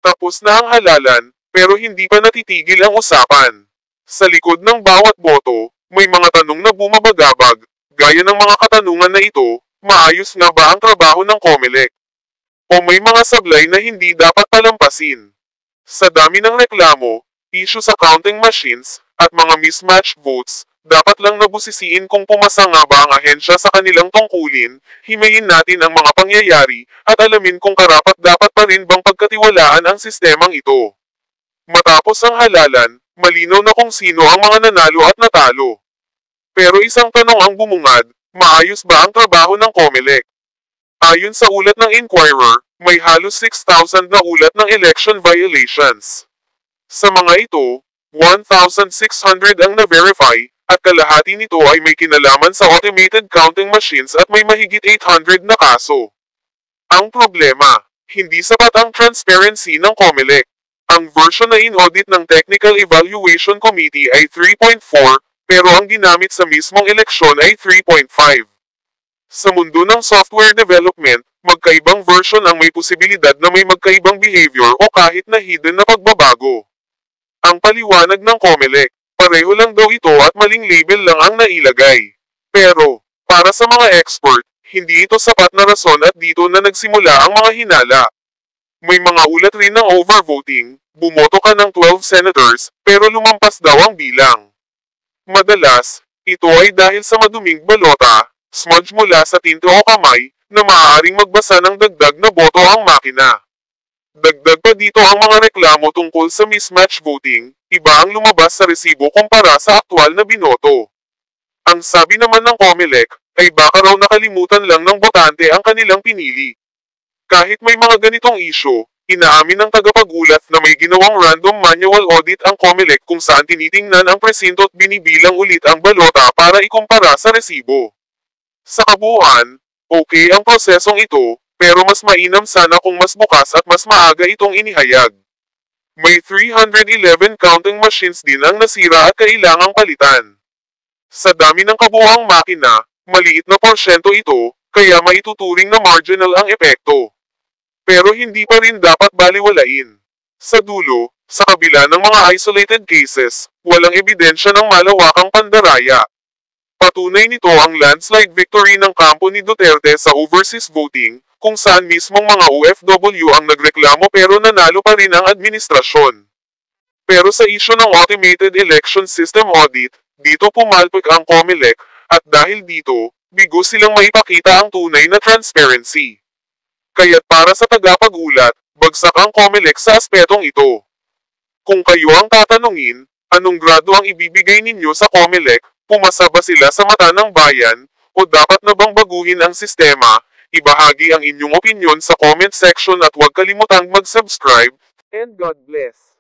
Tapos na ang halalan, pero hindi pa natitigil ang usapan. Sa likod ng bawat boto, may mga tanong na bumabagabag, gaya ng mga katanungan na ito, maayos nga ba ang trabaho ng COMELEC? O may mga sablay na hindi dapat palampasin? Sa dami ng reklamo, issue sa counting machines, at mga mismatched votes, dapat lang nabusisiin kung pumasa nga ba ang ahensya sa kanilang tungkulin, himayin natin ang mga pangyayari, at alamin kung karapat-dapat pa rin bang pagkatiwalaan ang sistemang ito. Matapos ang halalan, malinaw na kung sino ang mga nanalo at natalo. Pero isang tanong ang bumungad, maayos ba ang trabaho ng COMELEC? Ayon sa ulat ng Inquirer, may halos 6,000 na ulat ng election violations. Sa mga ito, 1,600 ang na-verify, at kalahati nito ay may kinalaman sa automated counting machines at may mahigit 800 na kaso. Ang problema, hindi sapat ang transparency ng COMELEC. Ang version na in-audit ng Technical Evaluation Committee ay 3.4, pero ang ginamit sa mismong eleksyon ay 3.5. Sa mundo ng software development, magkaibang version ang may posibilidad na may magkaibang behavior o kahit na hidden na pagbabago. Ang paliwanag ng COMELEC, pareho lang daw ito at maling label lang ang nailagay. Pero, para sa mga expert, hindi ito sapat na rason at dito na nagsimula ang mga hinala. May mga ulat rin ng overvoting, bumoto ka ng 12 senators, pero lumampas daw ang bilang. Madalas, ito ay dahil sa maduming balota, smudge mula sa tinta o kamay, na maaaring magbasa ng dagdag na boto ang makina. Dagdag pa dito ang mga reklamo tungkol sa mismatch voting, iba ang lumabas sa resibo kumpara sa aktwal na binoto. Ang sabi naman ng COMELEC, ay baka raw nakalimutan lang ng botante ang kanilang pinili. Kahit may mga ganitong issue, inaamin ng tagapag-ulat na may ginawang random manual audit ang COMELEC kung saan tinitingnan ang presinto at binibilang ulit ang balota para ikumpara sa resibo. Sa kabuuan, okay ang prosesong ito, pero mas mainam sana kung mas bukas at mas maaga itong inihayag. May 311 counting machines din ang nasira at kailangang palitan. Sa dami ng kabuuang makina, maliit na porsyento ito, kaya maituturing na marginal ang epekto. Pero hindi pa rin dapat baliwalain. Sa dulo, sa kabila ng mga isolated cases, walang ebidensya ng malawakang pandaraya. Patunay nito ang landslide victory ng kampo ni Duterte sa overseas voting, kung saan mismong mga OFW ang nagreklamo pero nanalo pa rin ang administrasyon. Pero sa isyu ng automated election system audit, dito pumalpak ang COMELEC, at dahil dito, bigo silang maipakita ang tunay na transparency. Kaya't para sa tagapag-ulat, bagsak ang COMELEC sa aspetong ito. Kung kayo ang tatanungin, anong grado ang ibibigay ninyo sa COMELEC, pumasa ba sila sa mata ng bayan, o dapat na bang baguhin ang sistema? Ibahagi ang inyong opinyon sa comment section at huwag kalimutang mag-subscribe, and God bless.